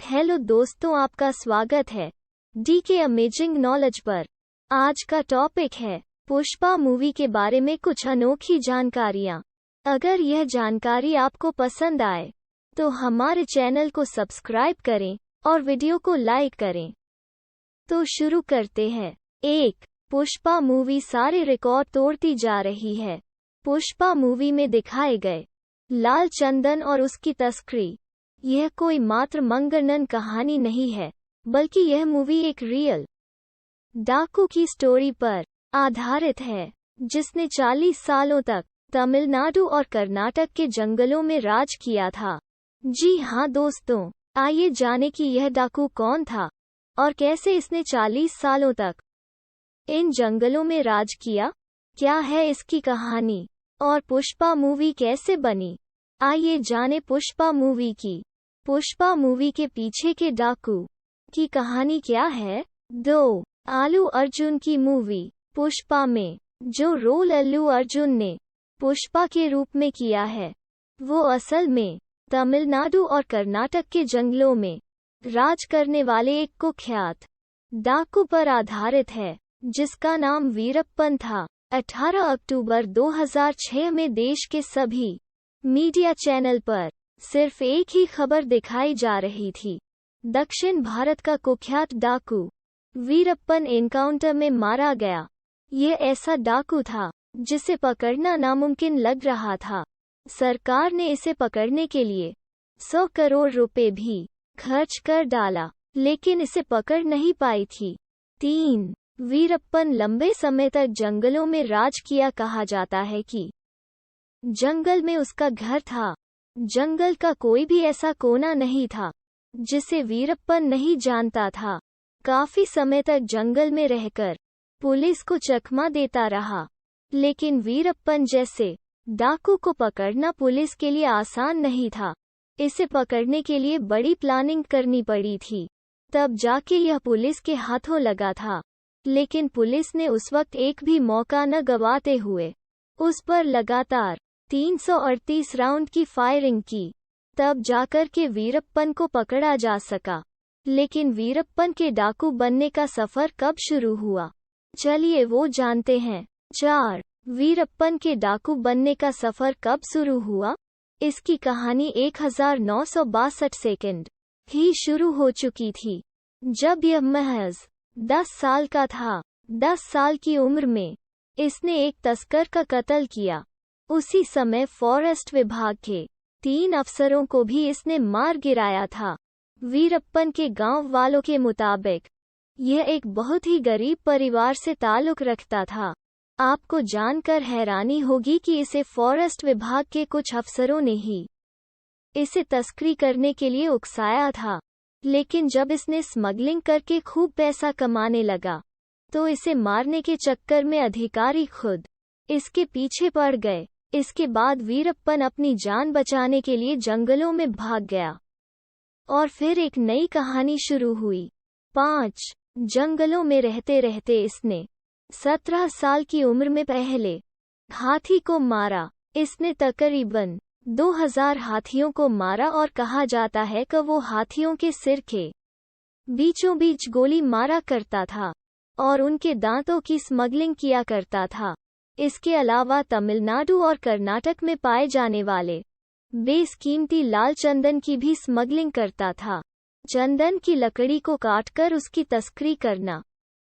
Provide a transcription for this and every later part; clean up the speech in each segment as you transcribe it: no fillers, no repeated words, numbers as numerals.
Hello दोस्तों, आपका स्वागत है डीके अमेजिंग नॉलेज पर। आज का टॉपिक है पुष्पा मूवी के बारे में कुछ अनोखी जानकारियाँ। अगर यह जानकारी आपको पसंद आए तो हमारे चैनल को सब्सक्राइब करें और वीडियो को लाइक करें। तो शुरू करते हैं। 1. पुष्पा मूवी सारे रिकॉर्ड तोड़ती जा रही है। पुष्पा मूवी में दिखाए गए लाल चंदन और उसकी तस्करी, यह कोई मात्र मनगढ़ंत कहानी नहीं है, बल्कि यह मूवी एक रियल डाकू की स्टोरी पर आधारित है, जिसने 40 सालों तक तमिलनाडु और कर्नाटक के जंगलों में राज किया था। जी हाँ दोस्तों, आइए जाने कि यह डाकू कौन था और कैसे इसने 40 सालों तक इन जंगलों में राज किया। क्या है इसकी कहानी और पुष्पा मूवी कैसे बनी। आइए जाने पुष्पा मूवी की। पुष्पा मूवी के पीछे के डाकू की कहानी क्या है। 2. अल्लू अर्जुन की मूवी पुष्पा में जो रोल अल्लू अर्जुन ने पुष्पा के रूप में किया है, वो असल में तमिलनाडु और कर्नाटक के जंगलों में राज करने वाले एक कुख्यात डाकू पर आधारित है, जिसका नाम वीरप्पन था। 18 अक्टूबर 2006 में देश के सभी मीडिया चैनल पर सिर्फ एक ही खबर दिखाई जा रही थी। दक्षिण भारत का कुख्यात डाकू वीरप्पन एनकाउंटर में मारा गया। यह ऐसा डाकू था जिसे पकड़ना नामुमकिन लग रहा था। सरकार ने इसे पकड़ने के लिए 100 करोड़ रुपए भी खर्च कर डाला, लेकिन इसे पकड़ नहीं पाई थी। 3. वीरप्पन लंबे समय तक जंगलों में राज किया। कहा जाता है कि जंगल में उसका घर था। जंगल का कोई भी ऐसा कोना नहीं था जिसे वीरप्पन नहीं जानता था। काफी समय तक जंगल में रहकर पुलिस को चकमा देता रहा, लेकिन वीरप्पन जैसे डाकू को पकड़ना पुलिस के लिए आसान नहीं था। इसे पकड़ने के लिए बड़ी प्लानिंग करनी पड़ी थी, तब जाके यह पुलिस के हाथों लगा था। लेकिन पुलिस ने उस वक्त एक भी मौका न गंवाते हुए उस पर लगातार 338 राउंड की फायरिंग की, तब जाकर के वीरप्पन को पकड़ा जा सका। लेकिन वीरप्पन के डाकू बनने का सफर कब शुरू हुआ, चलिए वो जानते हैं। 4. वीरप्पन के डाकू बनने का सफर कब शुरू हुआ। इसकी कहानी 1962 सेकंड ही शुरू हो चुकी थी, जब यह महज 10 साल का था। 10 साल की उम्र में इसने एक तस्कर का कत्ल किया। उसी समय फॉरेस्ट विभाग के 3 अफसरों को भी इसने मार गिराया था। वीरप्पन के गांव वालों के मुताबिक यह एक बहुत ही गरीब परिवार से ताल्लुक रखता था। आपको जानकर हैरानी होगी कि इसे फॉरेस्ट विभाग के कुछ अफसरों ने ही इसे तस्करी करने के लिए उकसाया था। लेकिन जब इसने स्मगलिंग करके खूब पैसा कमाने लगा, तो इसे मारने के चक्कर में अधिकारी खुद इसके पीछे पड़ गए। इसके बाद वीरप्पन अपनी जान बचाने के लिए जंगलों में भाग गया और फिर एक नई कहानी शुरू हुई। 5. जंगलों में रहते रहते इसने 17 साल की उम्र में पहले हाथी को मारा। इसने तकरीबन 2000 हाथियों को मारा और कहा जाता है कि वो हाथियों के सिर के बीचों बीच गोली मारा करता था और उनके दांतों की स्मगलिंग किया करता था। इसके अलावा तमिलनाडु और कर्नाटक में पाए जाने वाले बेशकीमती लाल चंदन की भी स्मगलिंग करता था। चंदन की लकड़ी को काटकर उसकी तस्करी करना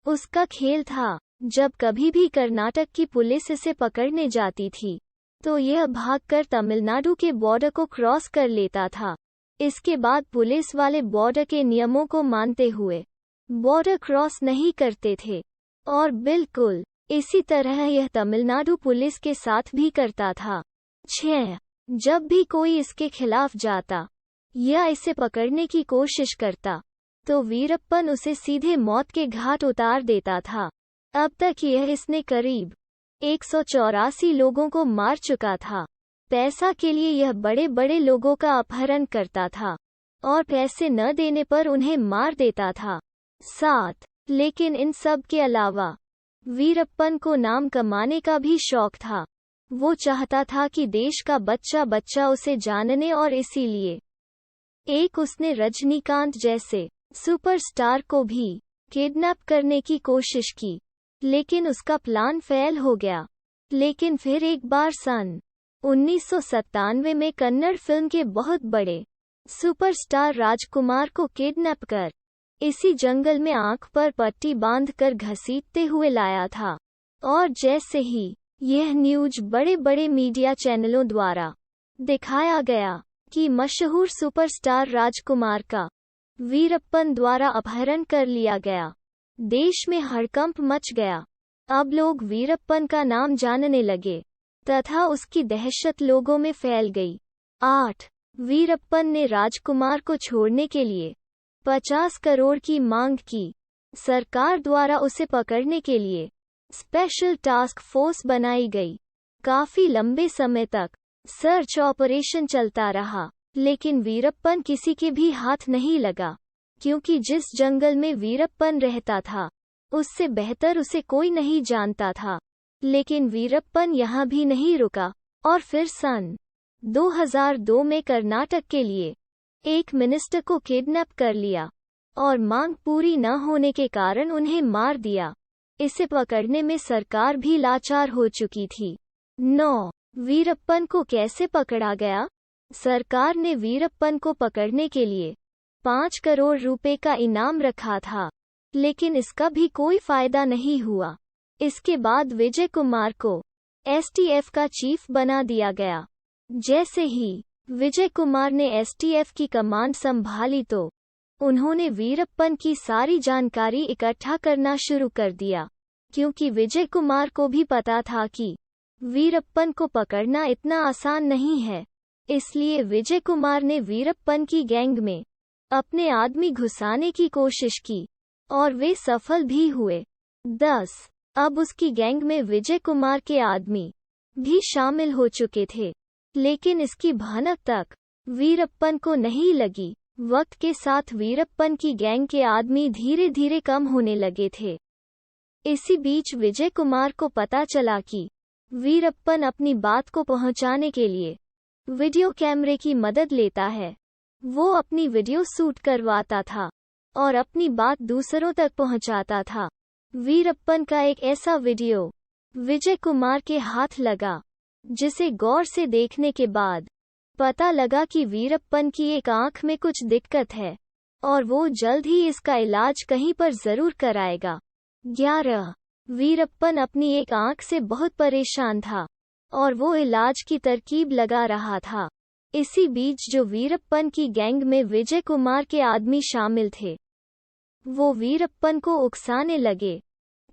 उसका खेल था। जब कभी भी कर्नाटक की पुलिस इसे पकड़ने जाती थी, तो यह भागकर तमिलनाडु के बॉर्डर को क्रॉस कर लेता था। इसके बाद पुलिस वाले बॉर्डर के नियमों को मानते हुए बॉर्डर क्रॉस नहीं करते थे, और बिल्कुल इसी तरह यह तमिलनाडु पुलिस के साथ भी करता था। 6. जब भी कोई इसके खिलाफ जाता या इसे पकड़ने की कोशिश करता, तो वीरप्पन उसे सीधे मौत के घाट उतार देता था। अब तक इसने करीब 184 लोगों को मार चुका था। पैसा के लिए यह बड़े बड़े लोगों का अपहरण करता था और पैसे न देने पर उन्हें मार देता था। 7. लेकिन इन सब के अलावा वीरप्पन को नाम कमाने का भी शौक था। वो चाहता था कि देश का बच्चा बच्चा उसे जानने, और इसीलिए एक उसने रजनीकांत जैसे सुपरस्टार को भी किडनैप करने की कोशिश की, लेकिन उसका प्लान फेल हो गया। लेकिन फिर एक बार सन 1997 में कन्नड़ फिल्म के बहुत बड़े सुपरस्टार राजकुमार को किडनैप कर इसी जंगल में आंख पर पट्टी बांधकर घसीटते हुए लाया था। और जैसे ही यह न्यूज बड़े बड़े मीडिया चैनलों द्वारा दिखाया गया कि मशहूर सुपरस्टार राजकुमार का वीरप्पन द्वारा अपहरण कर लिया गया, देश में हड़कंप मच गया। अब लोग वीरप्पन का नाम जानने लगे तथा उसकी दहशत लोगों में फैल गई। 8. वीरप्पन ने राजकुमार को छोड़ने के लिए 50 करोड़ की मांग की। सरकार द्वारा उसे पकड़ने के लिए स्पेशल टास्क फोर्स बनाई गई। काफी लंबे समय तक सर्च ऑपरेशन चलता रहा, लेकिन वीरप्पन किसी के भी हाथ नहीं लगा, क्योंकि जिस जंगल में वीरप्पन रहता था उससे बेहतर उसे कोई नहीं जानता था। लेकिन वीरप्पन यहाँ भी नहीं रुका और फिर सन 2002 में कर्नाटक के लिए एक मिनिस्टर को किडनैप कर लिया और मांग पूरी न होने के कारण उन्हें मार दिया। इसे पकड़ने में सरकार भी लाचार हो चुकी थी। 9. वीरप्पन को कैसे पकड़ा गया? सरकार ने वीरप्पन को पकड़ने के लिए 5 करोड़ रुपए का इनाम रखा था, लेकिन इसका भी कोई फायदा नहीं हुआ। इसके बाद विजय कुमार को एसटीएफ का चीफ बना दिया गया। जैसे ही विजय कुमार ने एसटीएफ की कमांड संभाली तो उन्होंने वीरप्पन की सारी जानकारी इकट्ठा करना शुरू कर दिया, क्योंकि विजय कुमार को भी पता था कि वीरप्पन को पकड़ना इतना आसान नहीं है। इसलिए विजय कुमार ने वीरप्पन की गैंग में अपने आदमी घुसाने की कोशिश की और वे सफल भी हुए। 10. अब उसकी गैंग में विजय कुमार के आदमी भी शामिल हो चुके थे, लेकिन इसकी भनक तक वीरप्पन को नहीं लगी। वक्त के साथ वीरप्पन की गैंग के आदमी धीरे धीरे कम होने लगे थे। इसी बीच विजय कुमार को पता चला कि वीरप्पन अपनी बात को पहुंचाने के लिए वीडियो कैमरे की मदद लेता है। वो अपनी वीडियो शूट करवाता था और अपनी बात दूसरों तक पहुंचाता था। वीरप्पन का एक ऐसा वीडियो विजय कुमार के हाथ लगा, जिसे गौर से देखने के बाद पता लगा कि वीरप्पन की एक आंख में कुछ दिक्कत है और वो जल्द ही इसका इलाज कहीं पर जरूर कराएगा। 11. वीरप्पन अपनी एक आंख से बहुत परेशान था और वो इलाज की तरकीब लगा रहा था। इसी बीच जो वीरप्पन की गैंग में विजय कुमार के आदमी शामिल थे, वो वीरप्पन को उकसाने लगे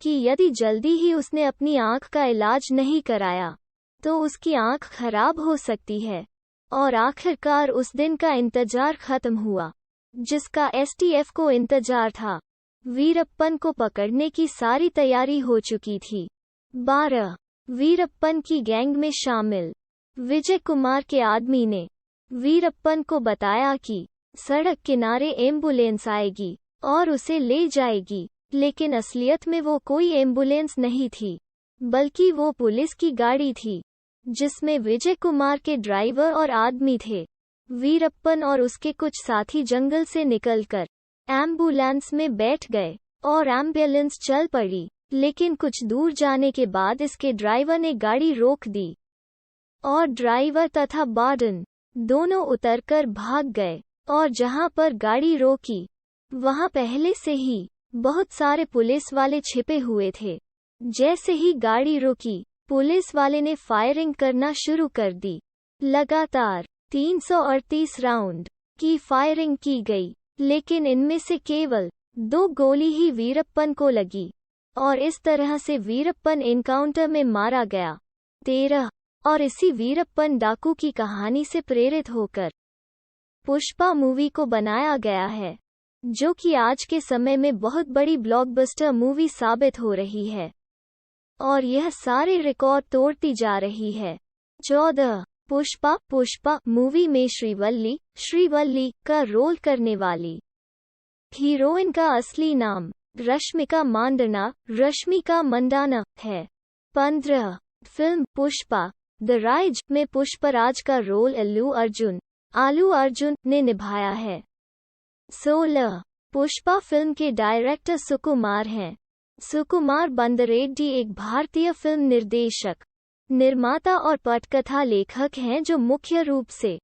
कि यदि जल्दी ही उसने अपनी आंख का इलाज नहीं कराया तो उसकी आंख खराब हो सकती है। और आखिरकार उस दिन का इंतजार खत्म हुआ, जिसका एसटीएफ को इंतजार था। वीरप्पन को पकड़ने की सारी तैयारी हो चुकी थी। 12. वीरप्पन की गैंग में शामिल विजय कुमार के आदमी ने वीरप्पन को बताया कि सड़क किनारे एम्बुलेंस आएगी और उसे ले जाएगी, लेकिन असलियत में वो कोई एम्बुलेंस नहीं थी, बल्कि वो पुलिस की गाड़ी थी, जिसमें विजय कुमार के ड्राइवर और आदमी थे। वीरप्पन और उसके कुछ साथी जंगल से निकलकर एम्बुलेंस में बैठ गए और एम्बुलेंस चल पड़ी, लेकिन कुछ दूर जाने के बाद इसके ड्राइवर ने गाड़ी रोक दी और ड्राइवर तथा बार्डन दोनों उतरकर भाग गए। और जहां पर गाड़ी रोकी वहां पहले से ही बहुत सारे पुलिस वाले छिपे हुए थे। जैसे ही गाड़ी रुकी, पुलिस वाले ने फायरिंग करना शुरू कर दी। लगातार 338 राउंड की फायरिंग की गई, लेकिन इनमें से केवल 2 गोली ही वीरप्पन को लगी और इस तरह से वीरप्पन एनकाउंटर में मारा गया। 13. और इसी वीरप्पन डाकू की कहानी से प्रेरित होकर पुष्पा मूवी को बनाया गया है, जो कि आज के समय में बहुत बड़ी ब्लॉकबस्टर मूवी साबित हो रही है और यह सारे रिकॉर्ड तोड़ती जा रही है। 14. पुष्पा मूवी में श्रीवल्ली का रोल करने वाली हीरोइन का असली नाम रश्मिका मंडाना है। 15. फिल्म पुष्पा द राइज में पुष्पराज का रोल अल्लू अर्जुन अल्लू अर्जुन ने निभाया है। 16 पुष्पा फिल्म के डायरेक्टर सुकुमार हैं। सुकुमार बंदरेड्डी एक भारतीय फिल्म निर्देशक, निर्माता और पटकथा लेखक हैं जो मुख्य रूप से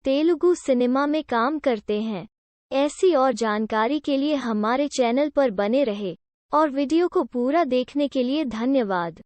तेलुगु सिनेमा में काम करते हैं। ऐसी और जानकारी के लिए हमारे चैनल पर बने रहे और वीडियो को पूरा देखने के लिए धन्यवाद।